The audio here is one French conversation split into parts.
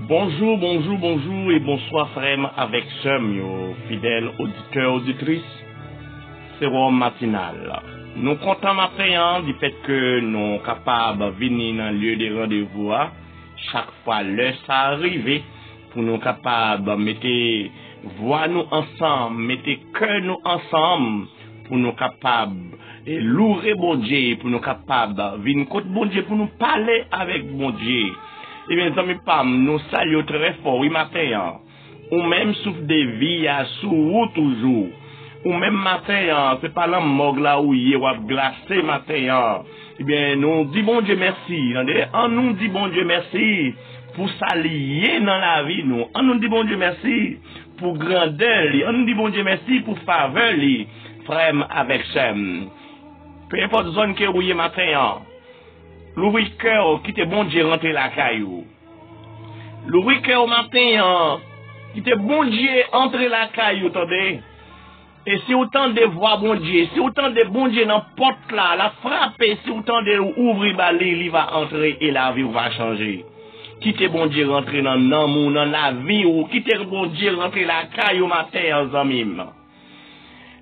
Bonjour, bonjour, bonjour et bonsoir frère avec Sem, yo, fidèles auditeurs, auditrices, c'est Rome matinal. Nous comptons matin du fait que nous sommes capables de venir dans le lieu des rendez-vous chaque fois l'heure ça arrive pour nous capables de mettre voix nous ensemble, mettre cœur nous ensemble pour nous capables et louer bon Dieu, pour nous capables de venir contre bon Dieu, pour nous parler avec bon Dieu. Eh bien, amis, Pam, nous saluons très fort, oui, matin, ou même souffle de vie, sous ou toujours, ou même matin, c'est pas la morgue là où il y a glacé matin, eh bien, nous dit bon Dieu merci, on nous dit bon Dieu merci pour s'allier dans la vie, nous, on nous dit bon Dieu merci pour grandeur, on nous dit bon Dieu merci pour faveur, frère avec Sem. Peu importe zone que vous y matin, l'ouvrir cœur, qui te bon Dieu rentrer la caillou. L'ouvrir cœur au matin, qui te bon Dieu entrer la caillou, attendez. Et si autant de voir bon Dieu, si autant de bon Dieu dans porte là, la frapper, si autant de ouvrir balai, il va entrer et la vie va changer. Qui te bon Dieu rentrer dans l'amour, dans la vie, ou qui te bon Dieu rentrer la caillou au matin, amis.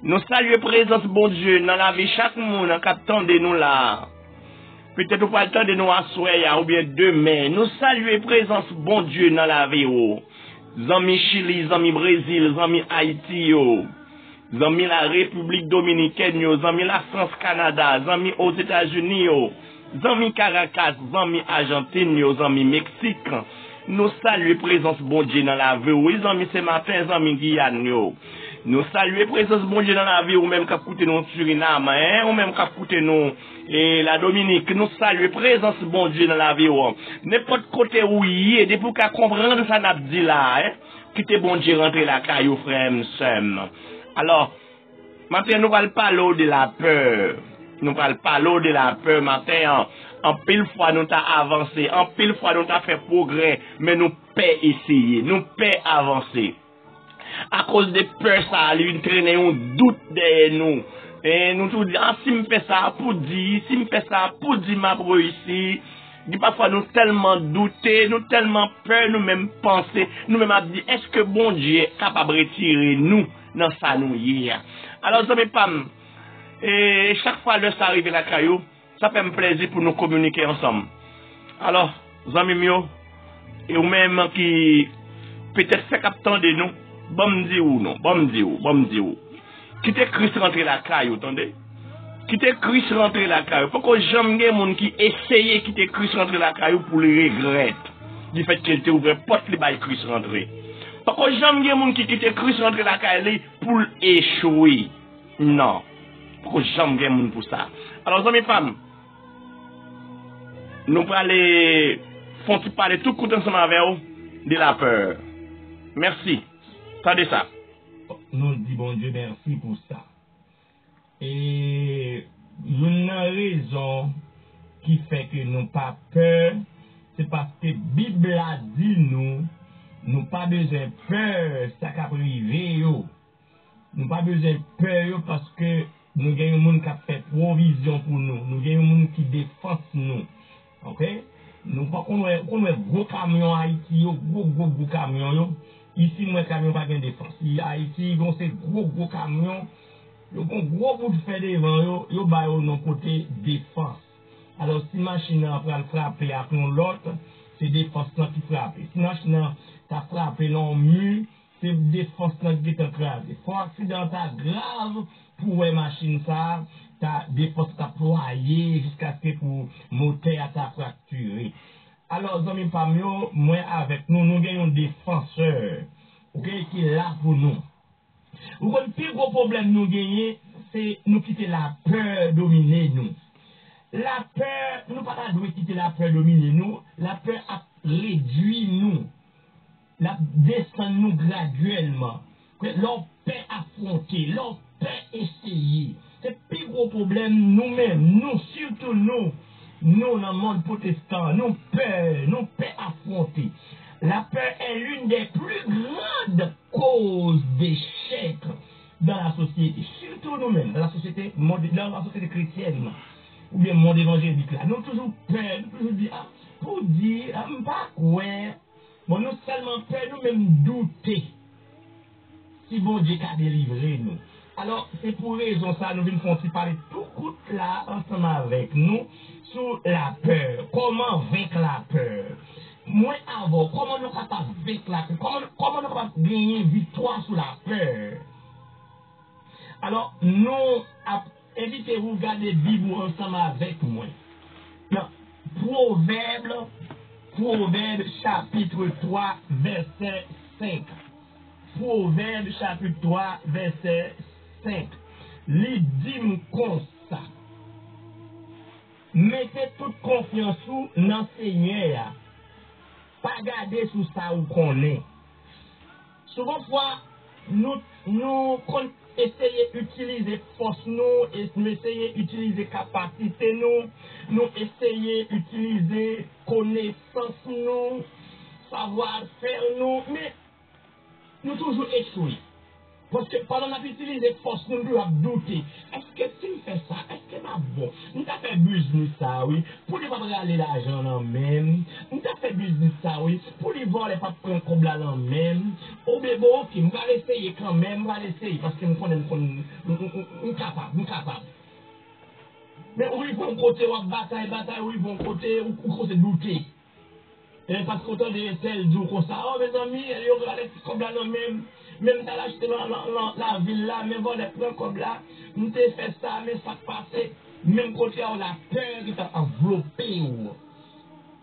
Nous saluons présence bon Dieu dans la vie chaque monde, en captant de nous là. Peut-être pas le temps de nous asseoir ou bien demain. Nous saluons présence bon Dieu dans la vie. Zami Chili, zami Brésil, zami Haïti, zami la République Dominicaine, zami la France, Canada, zami aux États-Unis, zami Caracas, zami Argentine, zami Mexique. Nous saluons présence bon Dieu dans la vie. Oui, zami ce matin, zami Guyane. Nous saluons présence bon Dieu dans la vie, ou même qu'à coûter nous Suriname, ou même qu'à coûter nous et la Dominique. Nous saluons présence bon Dieu dans la vie. N'importe côté où il est, depuis qu'à comprendre ça n'a dit là, quitter bon Dieu rentrer la caillou frère Sem. Alors, maintenant nous allons parler de la peur. Nous allons parler de la peur matin. En pile fois nous t'a avancé, en pile fois nous t'a fait progrès, mais nous paie essayer, nous paie avancer. À cause de peur, ça, lui traîner un doute derrière nous. Et nous tout disons, si me fait ça pour dire, si me fait ça pour dire, ma réussi. Parfois, nous tellement douter, nous tellement peur, nous même penser, nous même dire, est-ce que bon Dieu est capable de retirer nous dans sa nous hier? Alors, amis Pam, et chaque fois que ça arrive à la caillou, ça fait un plaisir pour nous communiquer ensemble. Alors, amis mieux, et ou même qui peut-être fait captant de nous, bon dit ou non, bon dit ou. Qui te Christ rentrer la caille, attendez? Qui te Christ rentrer la caille? Pourquoi jamais des gens qui essayent qui te Christ rentrer la caille pour les regretter du fait qu'il te ouvre porte les bails Christ rentrer? Pourquoi jamais des gens qui te Christ rentrer la caille pour échouer? Non. Pourquoi jamais des gens pour ça? Alors, amis femmes, nous allons aller parler tout le temps ensemble avec vous de la peur. Merci. Attendez ça. Nous disons bon Dieu merci pour ça. Et une raison qui fait que nous pas peur, c'est parce que la Bible a dit nous pas besoin de peur, ça qui privé. Nous pas besoin de peur parce que nous avons un monde qui a fait provision pour nous. Nous avons un monde qui défend nous. Ok? Nous pas qu'on a gros camion Haïti, gros camion. Ici, moi, camion pas de défense. Haïti, on c'est gros camion. Yo un gros bout de fer devant yo ba yo non côté défense. Alors si machine après frapper avec l'autre, c'est défense qui frappe. Si machine t'a frappé dans mur, c'est défense qui est écrasé. Faut accident grave pour une machine ça, ta défense t'a ployé jusqu'à ce que pour moteur t'a fracturé. Alors, amis parmi eux, moi avec nous avons un défenseur, qui est là pour nous. Le plus gros problème nous gagnons, c'est nous quitter la peur dominer nous. La peur, nous ne pouvons pas quitter la peur dominer nous. La peur a réduit nous. La descend nous graduellement. L'on peut affronter, l'on peut essayer. C'est le plus gros problème nous-mêmes, nous, surtout nous. Nous, dans le monde protestant, nous pouvons affronter. La peur est l'une des plus grandes causes d'échec dans la société, surtout nous-mêmes, dans la société chrétienne, ou bien le monde évangélique. Là. Nous toujours peur, nous toujours dire, pour dire, pas quoi, Bon, nous seulement peur, nous-mêmes douter si bon Dieu a délivré nous. Alors, c'est pour raison ça, nous venons parler tout court là, ensemble avec nous, sur la peur. Comment vaincre la peur? Moi, avant, comment nous sommes capables de vaincre la peur? Comment nous sommes capables de gagner victoire sur la peur? Alors, nous, évitez-vous de regarder la Bible ensemble avec moi. Non. Proverbe chapitre 3, verset 5. Proverbe chapitre 3, verset 5. Les dit comme ça. Mettez toute confiance dans le Seigneur. Pas garder sous ça où qu'on est. Souvent, nous essayons d'utiliser force, nous essayons d'utiliser capacité, nous essayons d'utiliser connaissance, nous, savoir-faire, nous, mais nous toujours échoués. Parce que pendant qu'on utilise les forces, nous devons douter. Est-ce que si nous faisons ça, est-ce que c'est bon? Nous avons fait business ça, oui. Pour ne pas regarder l'argent en même. Nous avons fait business ça, oui. Pour ne pas prendre comme là en même. Au bébé, ok, nous allons essayer quand même, nous allons essayer. Parce que nous sommes capables. Mais oui, bon côté, on bataille, oui, bon côté, on se douter. Et parce qu'autant de tel jour comme ça, oh mes amis, il y aura des comme là même dans la ville là, même voir des plans comme là, nous t'ai fait ça, mais ça passe, même côté on a peur qui t'a enveloppé.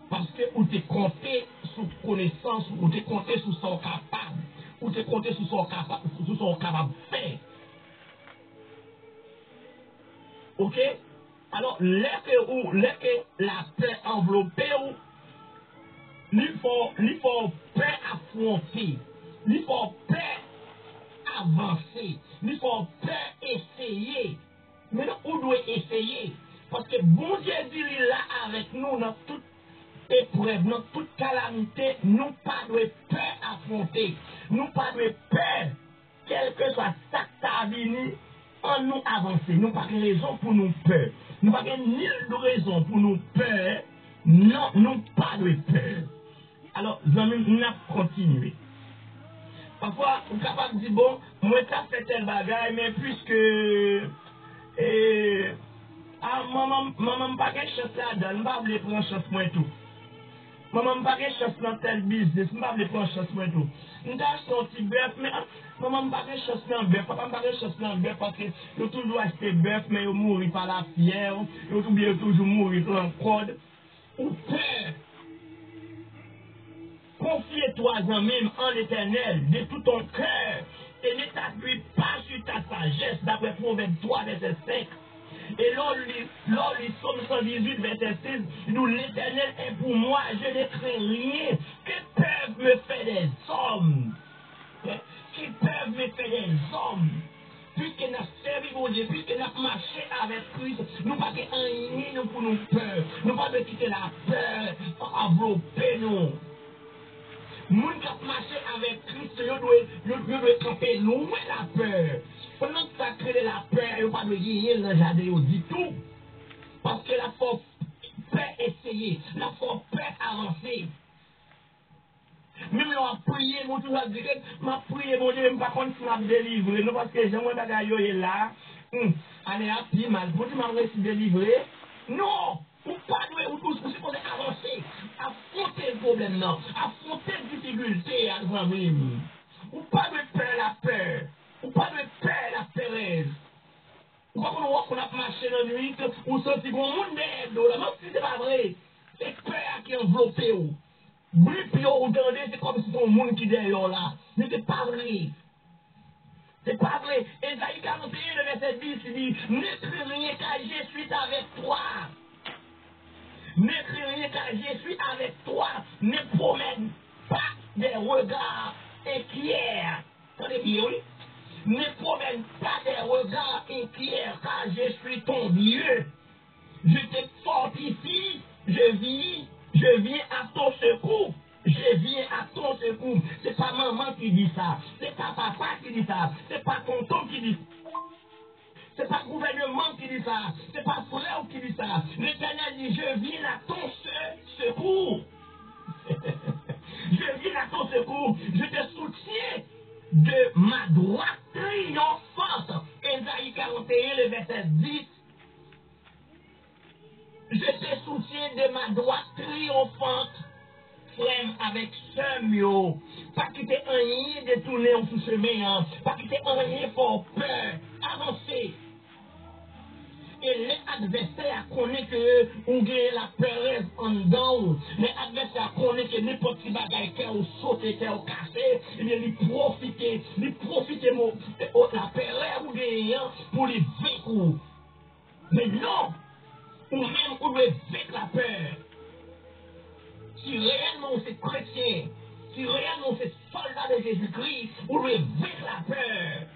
Parce que ou t'es compté sur connaissance, ou t'es compté sur son capable, ou t'es compté sur son capable de faire. Ok? Alors, que la peur enveloppée, il faut peur affronter, il faut peur avancer, il faut peur essayer. Mais nous, on doit essayer. Parce que bon Dieu dit là avec nous dans toute épreuve, dans toute calamité, nous pas de peur affronter. Nous pas de peur, quel que soit ça qui a venu, en nous avancer. Nous pas de raison pour nous peur. Nous pas de ni de raison pour nous peur. Non, nous pas de peur. Alors, nous allons continuer. Parfois, on est capable de dire, bon, moi, ça fait tel bagaille, mais puisque, maman, pas quelque chose là-dedans, je ne vais pas prendre chance moi tout. Maman, pas quelque chose dans tel business, je ne vais pas prendre chance moi tout. Je vais acheter un petit bœuf, mais maman, pas quelque chose dans le bœuf, papa, pas quelque chose dans le bœuf, parce que je toujours acheté bœuf, mais je mourir par la fièvre, je toujours mourir dans le code. Ou peur. Confie-toi en même en l'Éternel de tout ton cœur et ne t'appuie pas sur ta sagesse, d'après Proverbe 3, verset 5. Et lors du Somme 118, verset 6, nous l'Éternel est pour moi, je ne crains rien. Que peuvent me faire des hommes? Qui peuvent me faire des hommes? Puisque nous avons servi mon Dieu, puisque nous avons marché avec Christ, nous n'avons pas rien pour nous peur. Nous n'avons pas quitter la peur pour envelopper nous. Moun qui a marché avec Christ, il doit camper loin la peur. Pendant que ça crée la peur, il ne pas de gagner dans le jardin du tout. Parce que la force peut essayer, la force peut avancer. Même si on a prié, on toujours dit que m'a prié, mon Dieu, je ne sais pas quand tu m'as délivré. Non, parce que j'aimerais bagaille là. Allez, à pied mal. Pour tu m'as réussi délivré. Non! Ou pas de ou tous, c'est pour avancer. Affronter le problème, non. Affronter les difficultés, à nous. Ou pas de peur la peur. Ou pas de peur la pérèse. Ou pas qu'on a marché dans la nuit, ou senti qu'on monde d'aide, même si c'est pas vrai. C'est peur qui enveloppe. Bruit ou demander, c'est comme si ton monde qui est derrière là. Mais c'est pas vrai. C'est pas vrai. Esaïe 41, le verset 10, il dit, ne crains rien car je suis avec toi. Ne crains rien car je suis avec toi. Ne promène pas des regards inquiets. Attendez bien, oui. Ne promène pas des regards inquiets car je suis ton Dieu. Je te fortifie, je viens à ton secours. Je viens à ton secours. C'est pas maman qui dit ça. C'est pas papa qui dit ça. C'est pas tonton qui dit ça. C'est pas le gouvernement qui dit ça. C'est pas frère qui dit ça. L'Éternel dit, je viens à ton secours. Je viens Je te soutiens de ma droite triomphante, frère avec Samuel. Pas quitter rien détourné en sous chemin, pas quitter rien pour peur. Avancez. Et les adversaires connaissent que on gagne la peur en dedans. Les adversaires connaissent que n'importe qui bagaille qui ont sauté, qui ont cassé, et bien ils profitent de la peur ou gagne pour les vaincre. Mais non, ou même on doit vaincre la peur. Si réellement c'est chrétien, si réellement c'est soldat de Jésus-Christ, on doit vaincre la peur.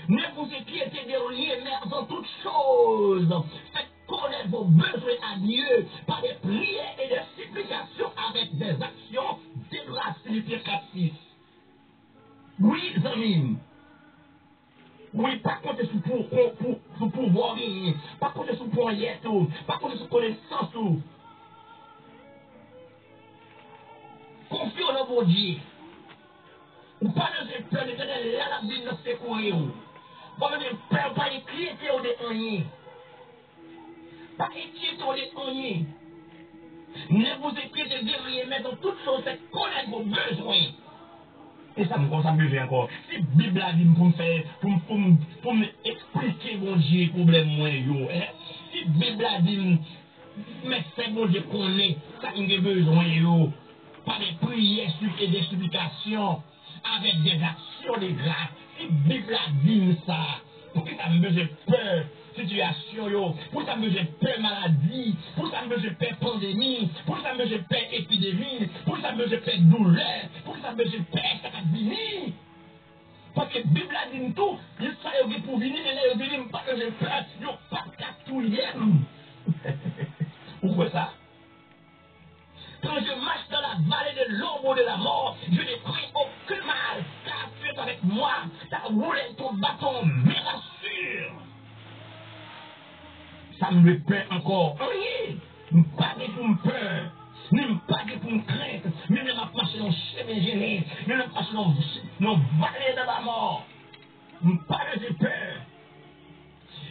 Ne vous inquiétez de rien, mais dans toutes choses, faites connaître vos besoins à Dieu par des prières et des supplications avec des actions de grâce. Philippiens 4:6. Oui, amis. Oui, pas compter sur pouvoir gagner, pas compter sur poignet tout, pas compter sur connaissance tout. Confions dans vos Dieu. Ou pas de peur de donner la vie de notre secourir. Pas de peur, pas d'inquiéter ou de rien. Pas d'inquiéter ou de rien. Ne vous inquiétez de rien, mais dans toutes choses, c'est connaître vos besoins. Et ça me besoin encore. Si la Bible a dit pour me faire, pour me expliquer mon Dieu, problème moi, yo. Si la Bible a dit, mais c'est mon Dieu connaît, ça me besoin, yo. Par des prières et des supplications, avec des actions de grâce. Si la Bible a dit ça, pour que ça me besoin peur, situation, yo, pour ça me besoin peur maladie, pour ça me besoin peur pandémie, pour ça me besoin peur épidémie, pour ça me besoin peur douleur, pour ça me besoin peur ça va venir. Parce que la Bible a dit tout, il ça y est pour venir, mais là il dit pas que je peur, yo pas qu'à tout hier. Pourquoi ça? Quand je marche dans la vallée de l'ombre de la mort, je ne crains aucun mal, car tu es avec moi, ta roulé ton bâton me rassure. Ça me peur encore. Rien. Pas pour me peur. Même pas pour me craindre. Même ne m'a marché dans le chemin gêné. Même ne m'a marché dans la vallée de la mort. Pas de peur.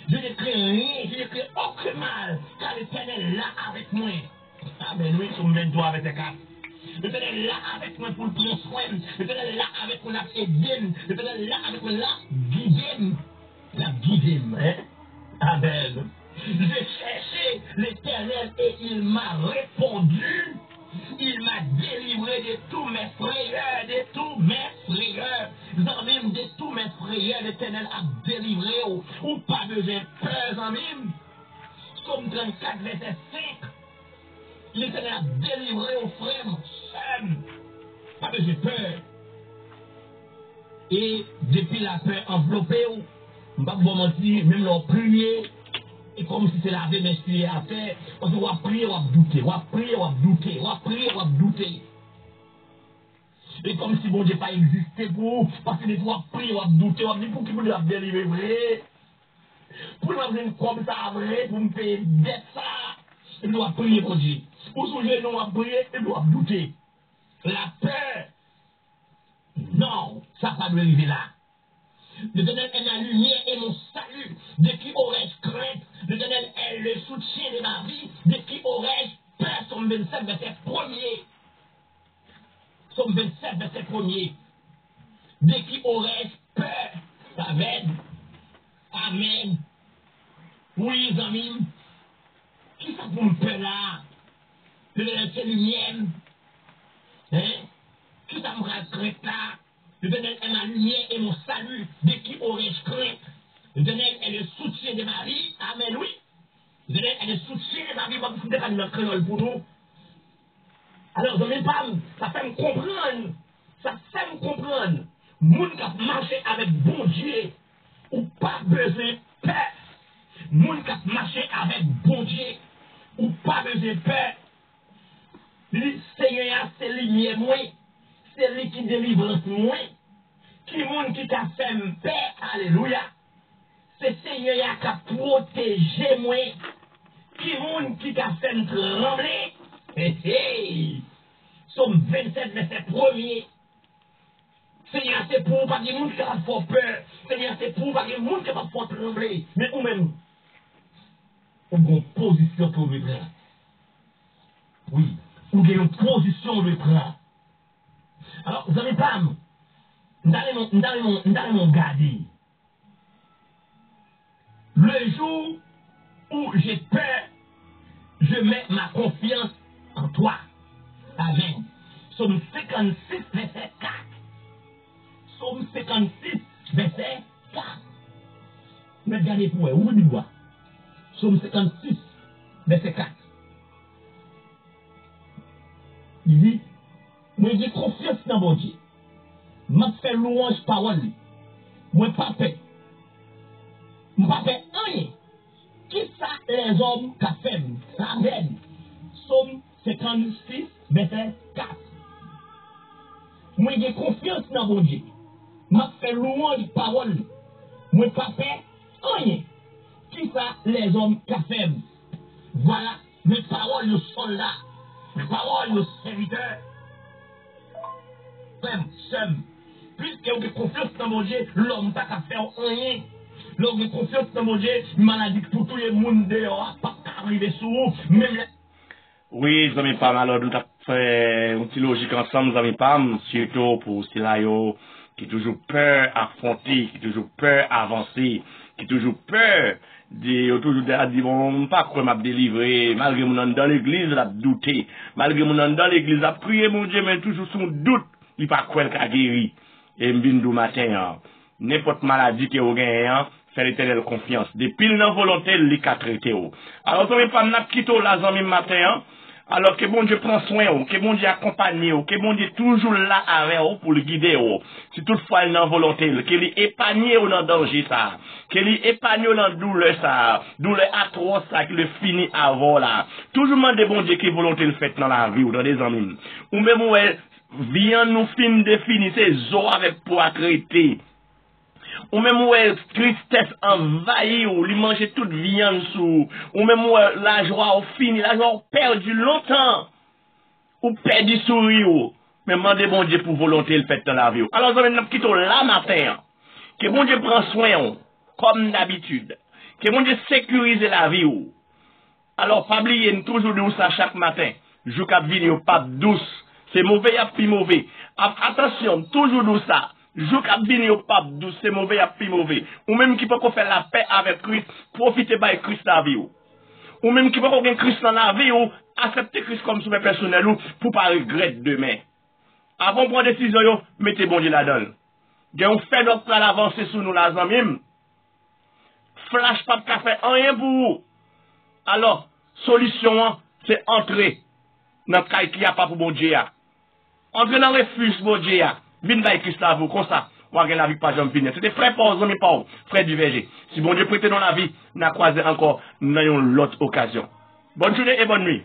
Je ne crains rien. Je ne crains aucun mal. Car l'Éternel est là avec moi. Ah ben oui, je me mets toi avec tes cartes. L'Éternel est là avec moi pour le prendre soin. L'Éternel est là avec moi pour aider. L'Éternel est là avec moi pour guider. La guider, hein? Amen. J'ai cherché l'Éternel et il m'a répondu. Il m'a délivré de tous mes frayeurs, de tous mes frayeurs. Même de tous mes frayeurs, l'Éternel a délivré. Ou pas besoin de peur, amis. Somme 34, verset 5. L'Éternel a délivré aux frères, seul. Pas besoin de peur. Et depuis la peur enveloppée, je ne vais pas vous mentir, même leur prier. Et comme si c'est la vie m'inspirer à faire, parce qu'on va prier, on va douter, on va prier, on va douter, on va prier, on va douter. Et comme si bon Dieu pas existé pour vous, parce que des fois, on va prier, on va douter, on va dire pour qui vous la délivrer vrai. Pour nous avoir une comme ça vrai, pour me payer dette ça, il doit prier pour Dieu. Pour soulever, on va prier, il doit douter. La peur, non, ça va pas arriver là. L'Éternel est ma lumière et mon salut. De qui aurais-je crainte? L'Éternel est le soutien de ma vie. De qui aurais-je peur? Somme 27, verset 1er. Somme 27, verset 1er. De qui aurais-je peur? Amen. Amen. Oui, amis. Qui ça pour me peur là? L'Éternel c'est lumière. Hein? Qui ça me crainte là? L'Éternel est ma lumière et mon salut. De qui aurais-je crainte? L'Éternel est le soutien de ma vie. Amen, oui. L'Éternel est le soutien de ma vie. Pas pour faire le créole pour nous. Alors, je ne pas, ça fait me comprendre. Ça fait me comprendre. Moun qui a marché avec bon Dieu, ou pas besoin de peur. Moun qui a marché avec bon Dieu, ou pas besoin de peur. Le Seigneur, c'est lui, moi. C'est lui qui délivre moi. Qui moun qui t'a fait me paix, alléluia. C'est Seigneur qui a protégé moi. Qui moun qui t'a fait me trembler. Hey. Somme 27, verset 1er. Seigneur, c'est pour pas que moun qui a fort peur. Seigneur, c'est pour pas que moun qui a fort trembler. Mais ou même. ou une position qu'on lui prend. Oui, ou une position de prend. Alors, vous avez pas, nous allons garder. Le jour où j'ai peur, je mets ma confiance en toi. Amen. Somme 56, verset 4. Somme 56, verset 4. Mais regardez pour vous, ouvrez le doigt. Somme 56, verset 4. Il dit, moi j'ai confiance dans mon Dieu. M'a fait louange parole. Moi pas fait. M'a fait rien. Qui ça les hommes qu'a fait? Amen. Somme 56, verset 4. Moi j'ai confiance dans mon Dieu. M'a fait louange parole. Moi pas fait rien. Qui ça les hommes qu'a fait? Voilà mes paroles de soldat. Mes paroles de serviteur. Puisque vous avez confiance dans mon Dieu, l'homme n'a pas faire rien. L'homme a confiance dans mon Dieu, maladie pour tout le monde dehors, pas arriver sous vous, même les... Oui, j'aime pas mal, alors nous avons fait une petite logique ensemble, j'aime pas, surtout pour Silayo, qui toujours peur affronter, qui toujours peur avancer, qui toujours peur de toujours dire bon pas quoi m'a délivré malgré mon dans l'église l'a douté malgré mon dans l'église a prié mon Dieu mais toujours son doute il pas quoi qu'a guéri et m'bindou matin n'importe maladie que vous gagnez faire l'éternel confiance depuis la volonté li ka traité alors ça pas n'a quitté la zami matin alors que bon Dieu prend soin, que bon Dieu accompagne, que bon Dieu toujours là avec vous pour le guider. Si toutefois il n'a volonté, qu'il épargne dans danger ça, qu'il épargne dans douleur ça, douleur atroce ça, qu'il finit avant là. Toujours demander bon Dieu qui volonté le fait dans la vie ou dans des amis. Ou même ouais, vient nous fin définir ces eaux avec pour traiter. Ou même ouais, tristesse envahie ou lui manger toute viande sous, ou même ouais, la joie au fini, la joie perdu longtemps, ou perdu sourire, mais demandez bon Dieu pour volonté le fait dans la vie. Alors, nous avons quitté là matin, que bon Dieu prend soin, comme d'habitude, que bon Dieu sécurise la vie. Alors, pas oublier toujours de ça chaque matin, je cap venir pas douce, c'est mauvais, à plus mauvais. Attention, toujours de ça. Jou k'ap vini au pape douce, c'est mauvais à plus mauvais. Ou même qui peut faire la paix avec Christ, profiter de Christ dans la vie. Ou même qui peut faire Christ dans la vie, ou accepter Christ comme souverain personnel, ou pour pas regretter demain. Avant de prendre décision, mettez bon Dieu là-dedans. On fait notre plan avancer sur nous, la zamim. Flash pas de fait rien pour vous. Alors, solution, c'est entrer dans le cas qui n'y a pas pour bon Dieu. Entrer dans le refuge bon Dieu. Vin by Christ à vous, comme ça, ou à la vie pas jamais finir. C'était frère Paul, ami Paul, frère du verger. Si bon Dieu prête dans la vie, n'a croisé encore, nous n'ayons l'autre occasion. Bonne journée et bonne nuit.